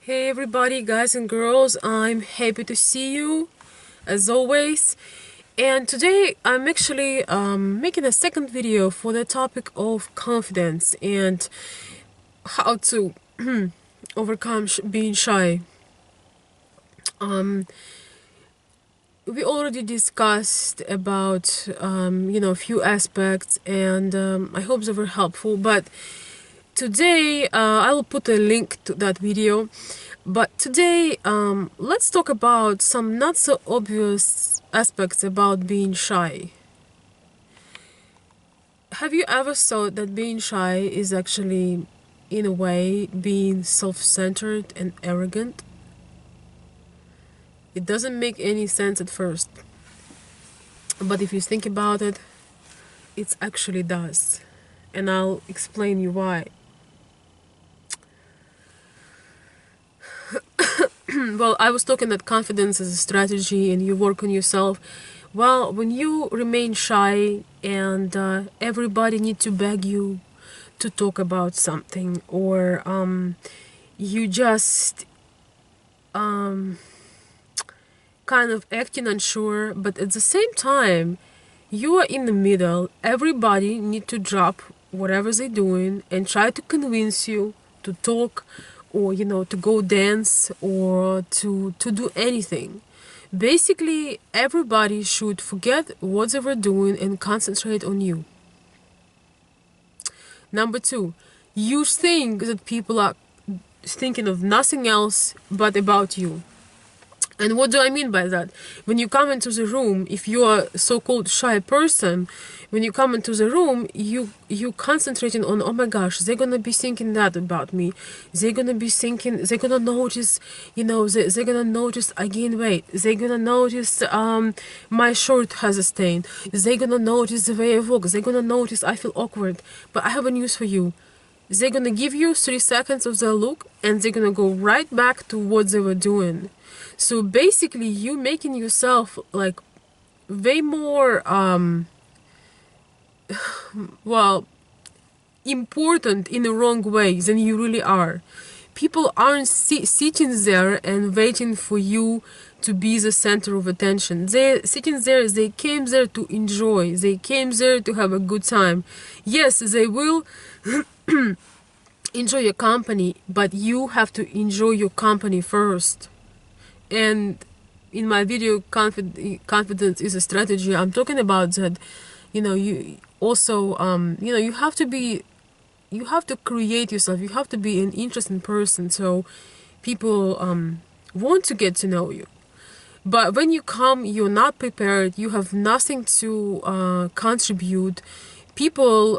Hey everybody, guys and girls, I'm happy to see you as always. And today I'm actually making a second video for the topic of confidence and how to overcome being shy. We already discussed about a few aspects, and I hope they were helpful. But today I will put a link to that video. But today let's talk about some not so obvious aspects about being shy. Have you ever thought that being shy is actually, in a way, being self-centered and arrogant? It doesn't make any sense at first, but if you think about it, it actually does, and I'll explain you why. Well, I was talking that confidence is a strategy and you work on yourself. Well, when you remain shy and everybody needs to beg you to talk about something, or you just kind of acting unsure, but at the same time you are in the middle, everybody need to drop whatever they're doing and try to convince you to talk, or to go dance, or to do anything. Basically everybody should forget what they were doing and concentrate on you. Number two, you think that people are thinking of nothing else but about you. And what do I mean by that? When you come into the room, if you are a so-called shy person, when you come into the room, you concentrating on, oh my gosh, they're gonna be thinking that about me. They're gonna be thinking, they're gonna notice, they're gonna notice I gain weight. They're gonna notice my shirt has a stain. They're gonna notice the way I walk. They're gonna notice I feel awkward. But I have a news for you. They're gonna give you 3 seconds of their look, and they're gonna go right back to what they were doing. So basically you making yourself like way more well, important in the wrong way than you really are. People aren't sitting there and waiting for you to be the center of attention. They're sitting there, they came there to enjoy, they came there to have a good time. Yes, they will enjoy your company, but you have to enjoy your company first. And in my video, confidence is a strategy, I'm talking about that, you also, you have to create yourself, you have to be an interesting person, so people want to get to know you. But when you come, you're not prepared, you have nothing to contribute. People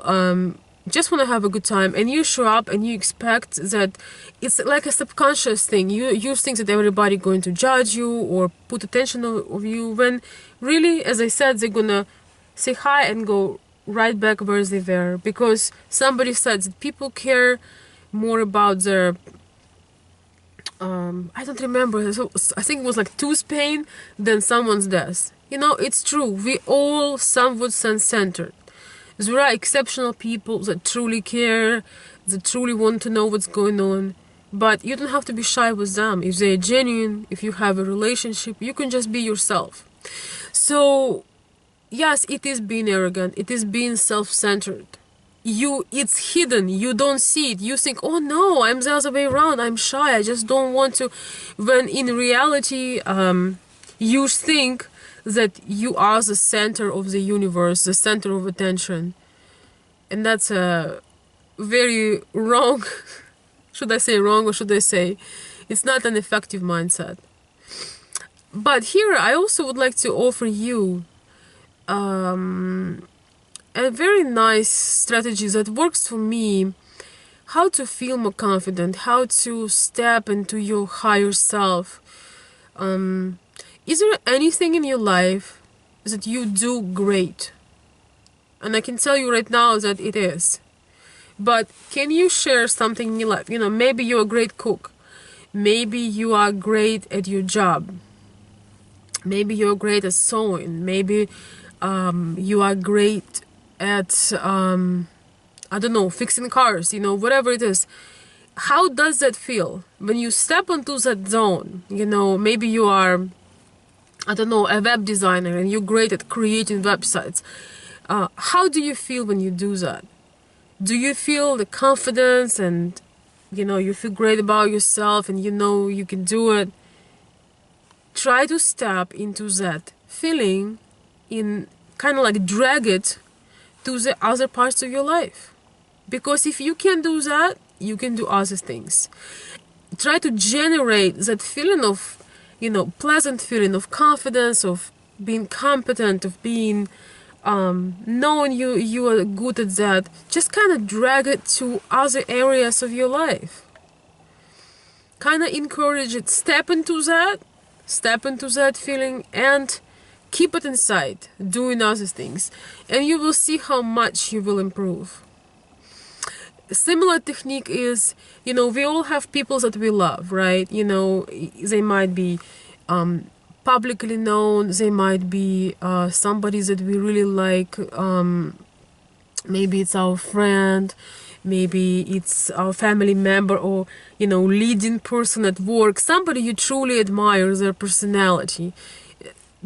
just want to have a good time, and you show up and you expect that it's like a subconscious thing. You think that everybody going to judge you or put attention on you, when really, as I said, they're gonna say hi and go right back where they were, because somebody said that people care more about their I don't remember, I think it was like tooth pain than someone's death. It's true, we all somewhat sense-centered. There are exceptional people that truly care, that truly want to know what's going on, but you don't have to be shy with them. If they're genuine, if you have a relationship, you can just be yourself. So yes, it is being arrogant, it is being self-centered. It's hidden, you don't see it, you think, oh no, I'm the other way around, I'm shy, I just don't want to, when in reality you think that you are the center of the universe, the center of attention. And that's a very wrong should I say wrong, or should I say it's not an effective mindset. But here I also would like to offer you a very nice strategy that works for me, how to feel more confident, how to step into your higher self. Is there anything in your life that you do great? And I can tell you right now that it is. But can you share something in your life? Maybe you're a great cook. Maybe you are great at your job. Maybe you're great at sewing. Maybe you are great at, I don't know, fixing cars, whatever it is. how does that feel when you step into that zone? You know, maybe you are, I don't know, a web designer and you're great at creating websites. How do you feel when you do that? Do you feel the confidence and, you know, you feel great about yourself and you know you can do it? Try to step into that feeling, in kind of like drag it to the other parts of your life. Because if you can do that, you can do other things. Try to generate that feeling of, you know, pleasant feeling of confidence, of being competent, of being knowing you are good at that. Just kind of drag it to other areas of your life. Kind of encourage it. Step into that feeling and keep it inside, doing other things, and you will see how much you will improve. A similar technique is, you know, we all have people that we love, right? You know, they might be publicly known, they might be somebody that we really like. Maybe it's our friend, maybe it's our family member, or, you know, leading person at work, somebody you truly admire their personality.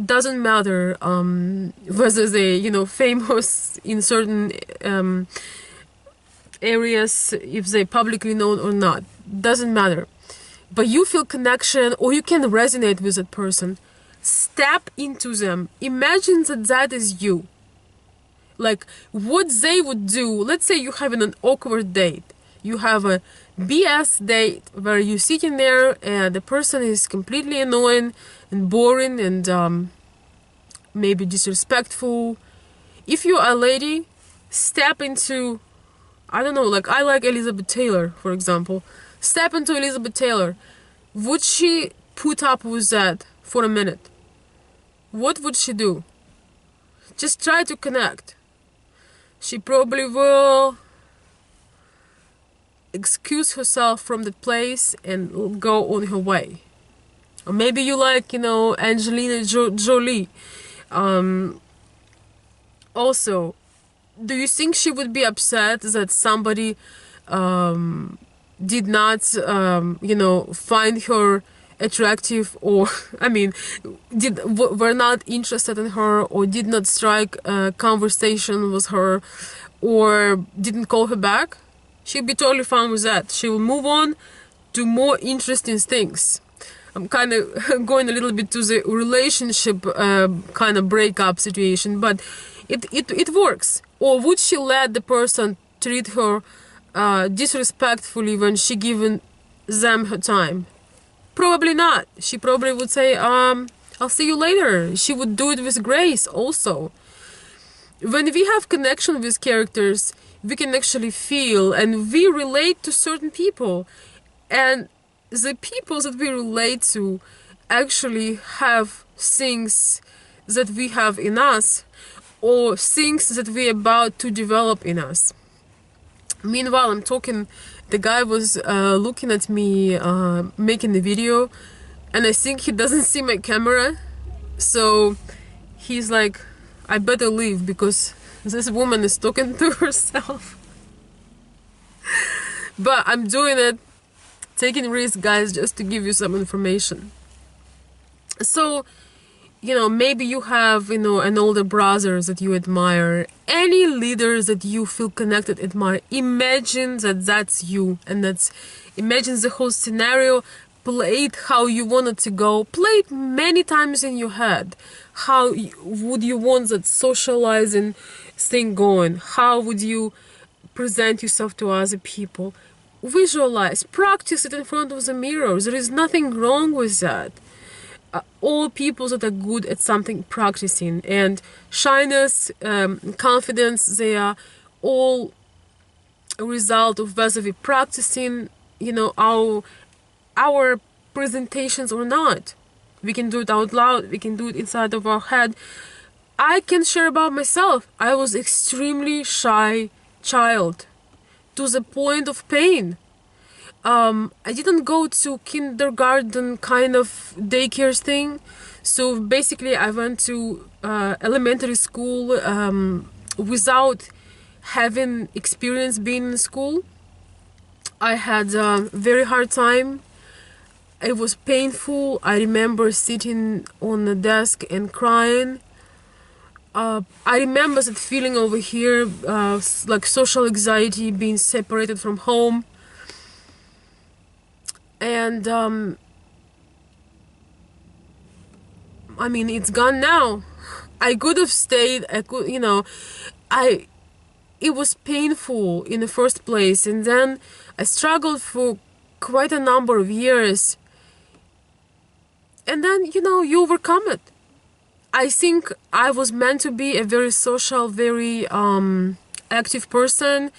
Doesn't matter whether they, you know, famous in certain areas, if they're publicly known or not, doesn't matter. But you feel connection, or you can resonate with that person. Step into them. Imagine that is you. Like what they would do. Let's say you're having an awkward date. You have a BS date where you're sitting there and the person is completely annoying and boring and maybe disrespectful. If you're a lady, step into, I don't know, like I like Elizabeth Taylor, for example. Step into Elizabeth Taylor. Would she put up with that for a minute? What would she do? Just try to connect. She probably will excuse herself from the place and go on her way. Or maybe you like, you know, Angelina Jolie. Also, do you think she would be upset that somebody did not, you know, find her attractive, or I mean, were not interested in her, or did not strike a conversation with her, or didn't call her back? She'll be totally fine with that. She will move on to more interesting things. I'm kind of going a little bit to the relationship kind of breakup situation, but it works. Or would she let the person treat her disrespectfully when she given them her time? Probably not. She probably would say, I'll see you later. She would do it with grace also. When we have connection with characters, we can actually feel and we relate to certain people. And the people that we relate to actually have things that we have in us, or things that we're about to develop in us. Meanwhile, I'm talking, the guy was looking at me making the video, and I think he doesn't see my camera, so he's like, I better leave because this woman is talking to herself. But I'm doing it, taking risks, guys, just to give you some information. So, you know, maybe you have, you know, an older brother that you admire, any leaders that you feel connected, admire. Imagine that that's you, and imagine the whole scenario. Play it how you want it to go. Play it many times in your head. How would you want that socializing thing going? How would you present yourself to other people? Visualize, practice it in front of the mirror. There is nothing wrong with that. All people that are good at something practicing, and shyness, confidence, they are all a result of whether we're practicing, you know, our presentations or not. We can do it out loud, we can do it inside of our head. I can share about myself. I was extremely shy child, to the point of pain. I didn't go to kindergarten kind of daycare thing. So basically I went to elementary school without having experience being in school. I had a very hard time. It was painful. I remember sitting on the desk and crying. I remember that feeling over here, like social anxiety, being separated from home. And I mean, it's gone now. I could have stayed. I could, you know, it was painful in the first place, and then I struggled for quite a number of years. And then, you know, you overcome it. I think I was meant to be a very social, very active person,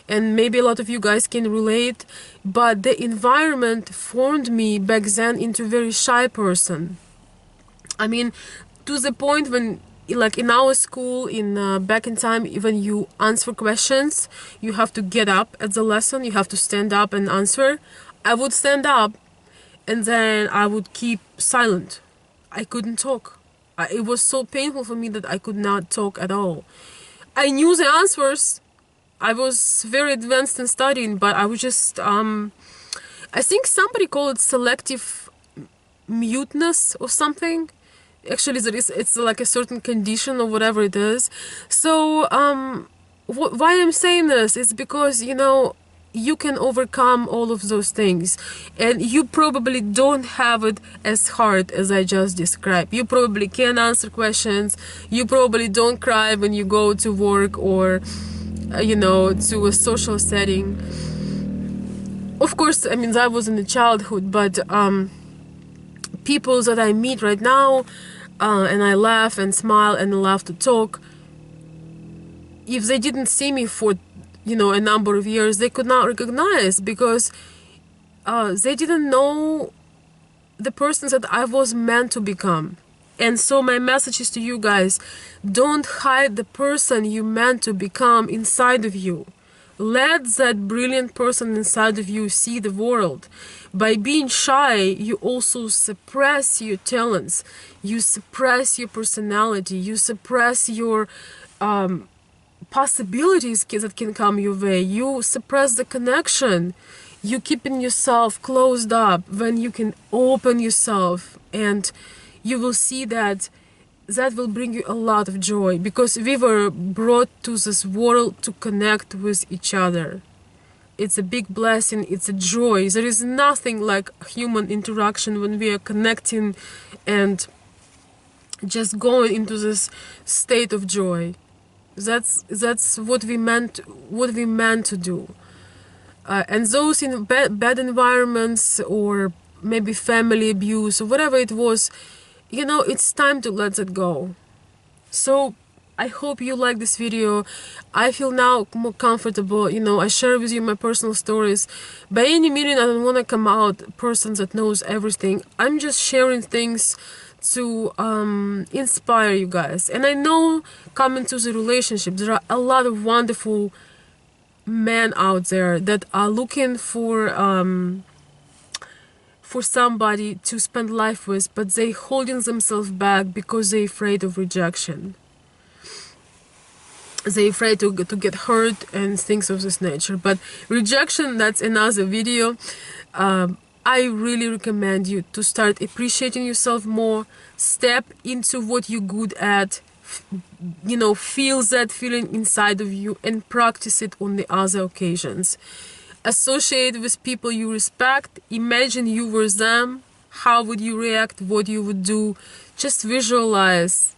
and maybe a lot of you guys can relate, but the environment formed me back then into a very shy person. I mean, to the point when, like in our school, in back in time, even you answer questions, you have to get up at the lesson, you have to stand up and answer. I would stand up and then I would keep silent. I couldn't talk. It was so painful for me that I could not talk at all. I knew the answers. I was very advanced in studying, but I was just, I think somebody called it selective mutinous or something. Actually, it's like a certain condition or whatever it is. So, why I'm saying this is because, you know, you can overcome all of those things, and you probably don't have it as hard as I just described. You probably can answer questions. You probably don't cry when you go to work or, you know, to a social setting. Of course, I mean, that was in the childhood, but people that I meet right now, and I laugh and smile and love to talk, if they didn't see me for, you know, a number of years, they could not recognize, because they didn't know the person that I was meant to become. And so my message is to you guys: don't hide the person you meant to become inside of you. Let that brilliant person inside of you see the world. By being shy, you also suppress your talents, you suppress your personality, you suppress your possibilities that can come your way, you suppress the connection, you keeping yourself closed up when you can open yourself, and you will see that will bring you a lot of joy, because we were brought to this world to connect with each other. It's a big blessing, it's a joy. There is nothing like human interaction when we are connecting and just going into this state of joy. That's what we meant to do. And those in bad environments, or maybe family abuse or whatever it was, you know, it's time to let it go. So I hope you like this video. I feel now more comfortable, you know, I share with you my personal stories. By any means, I don't want to come out a person that knows everything. I'm just sharing things to inspire you guys. And I know, coming to the relationship, there are a lot of wonderful men out there that are looking for somebody to spend life with, but they holding themselves back because they're afraid of rejection. They're afraid to get hurt and things of this nature. But rejection, that's another video. I really recommend you to start appreciating yourself more. Step into what you're good at. You know, feel that feeling inside of you and practice it on the other occasions. Associate with people you respect. Imagine you were them. How would you react? What you would do? Just visualize.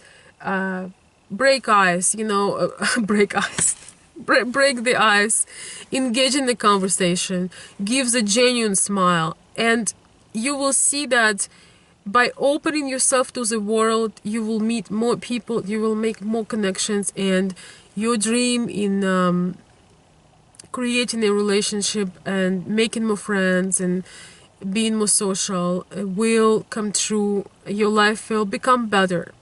Break ice, you know, break ice. Break the ice. Engage in the conversation. Give the genuine smile. And you will see that by opening yourself to the world, you will meet more people, you will make more connections, and your dream in creating a relationship and making more friends and being more social will come true. Your life will become better.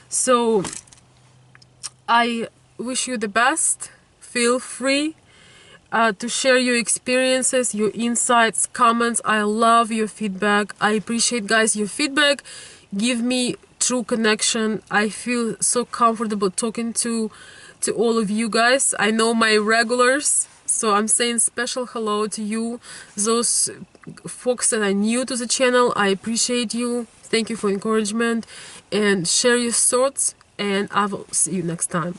So I wish you the best. Feel free to share your experiences, your insights, comments. I love your feedback. I appreciate, guys, your feedback. Give me true connection. I feel so comfortable talking to all of you guys. I know my regulars, So I'm saying special hello to you, those folks that are new to the channel. I appreciate you. Thank you for encouragement, and share your thoughts, and I will see you next time.